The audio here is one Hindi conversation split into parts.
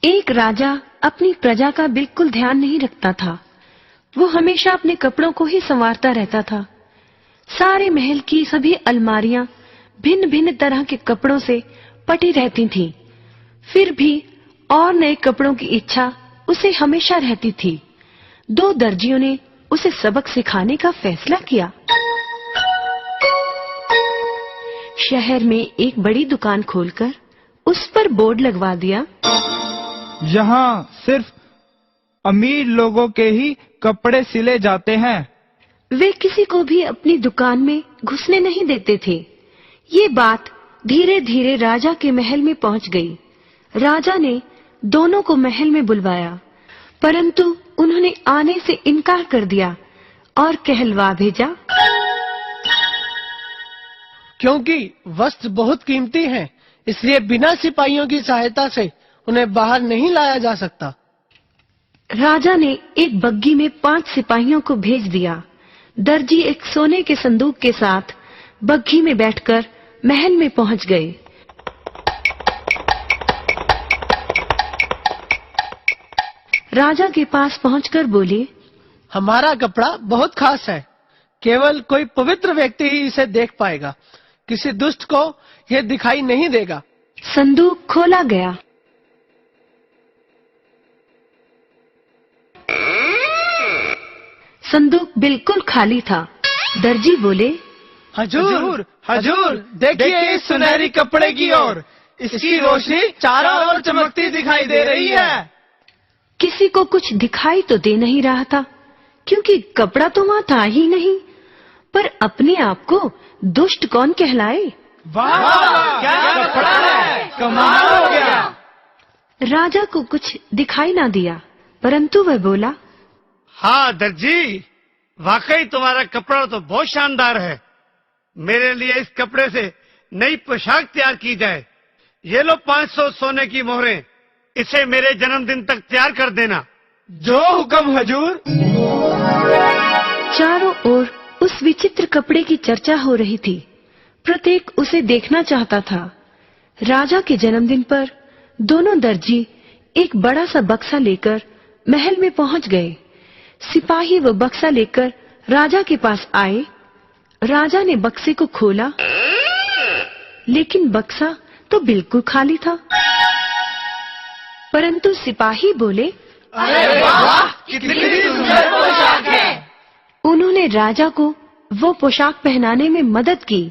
एक राजा अपनी प्रजा का बिल्कुल ध्यान नहीं रखता था। वो हमेशा अपने कपड़ों को ही संवारता रहता था। सारे महल की सभी अलमारियां भिन्न भिन्न तरह के कपड़ों से पटी रहती थीं। फिर भी और नए कपड़ों की इच्छा उसे हमेशा रहती थी। दो दर्जियों ने उसे सबक सिखाने का फैसला किया। शहर में एक बड़ी दुकान खोलकर उस पर बोर्ड लगवा दिया, यहाँ सिर्फ अमीर लोगों के ही कपड़े सिले जाते हैं। वे किसी को भी अपनी दुकान में घुसने नहीं देते थे। ये बात धीरे धीरे राजा के महल में पहुंच गई। राजा ने दोनों को महल में बुलवाया, परंतु उन्होंने आने से इनकार कर दिया और कहलवा भेजा, क्योंकि वस्त्र बहुत कीमती हैं, इसलिए बिना सिपाहियों की सहायता से उन्हें बाहर नहीं लाया जा सकता। राजा ने एक बग्घी में 5 सिपाहियों को भेज दिया। दर्जी एक सोने के संदूक के साथ बग्घी में बैठकर महल में पहुंच गए। राजा के पास पहुंचकर बोले, हमारा कपड़ा बहुत खास है, केवल कोई पवित्र व्यक्ति ही इसे देख पाएगा, किसी दुष्ट को यह दिखाई नहीं देगा। संदूक खोला गया। संदूक बिल्कुल खाली था। दर्जी बोले, हजूर, हजूर, देखिए इस सुनहरी कपड़े की ओर, इसकी रोशनी चारों ओर चमकती दिखाई दे रही है। किसी को कुछ दिखाई तो दे नहीं रहा था, क्योंकि कपड़ा तो वहां था ही नहीं। पर अपने आप को दुष्ट कौन कहलाए? वाह, क्या कपड़ा है, कमाल हो गया। राजा को कुछ दिखाई ना दिया, परंतु वह बोला, हाँ दर्जी, वाकई तुम्हारा कपड़ा तो बहुत शानदार है। मेरे लिए इस कपड़े से नई पोशाक तैयार की जाए। ये लो 500 सोने की मोहरें, इसे मेरे जन्मदिन तक तैयार कर देना। जो हुक्म हजूर। चारों ओर उस विचित्र कपड़े की चर्चा हो रही थी। प्रत्येक उसे देखना चाहता था। राजा के जन्मदिन पर दोनों दर्जी एक बड़ा सा बक्सा लेकर महल में पहुंच गए। सिपाही वो बक्सा लेकर राजा के पास आए। राजा ने बक्से को खोला, लेकिन बक्सा तो बिल्कुल खाली था। परंतु सिपाही बोले, अरे वाह, कितनी सुंदर पोशाक है। उन्होंने राजा को वो पोशाक पहनाने में मदद की।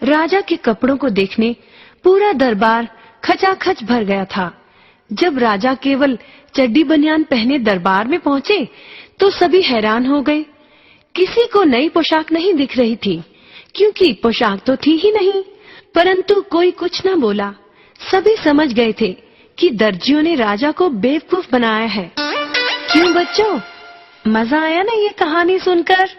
राजा के कपड़ों को देखने पूरा दरबार खचाखच भर गया था। जब राजा केवल चड्डी बनियान पहने दरबार में पहुंचे तो सभी हैरान हो गए। किसी को नई पोशाक नहीं दिख रही थी, क्योंकि पोशाक तो थी ही नहीं। परंतु कोई कुछ न बोला। सभी समझ गए थे कि दर्जियों ने राजा को बेवकूफ बनाया है। क्यों बच्चों, मजा आया ना ये कहानी सुनकर?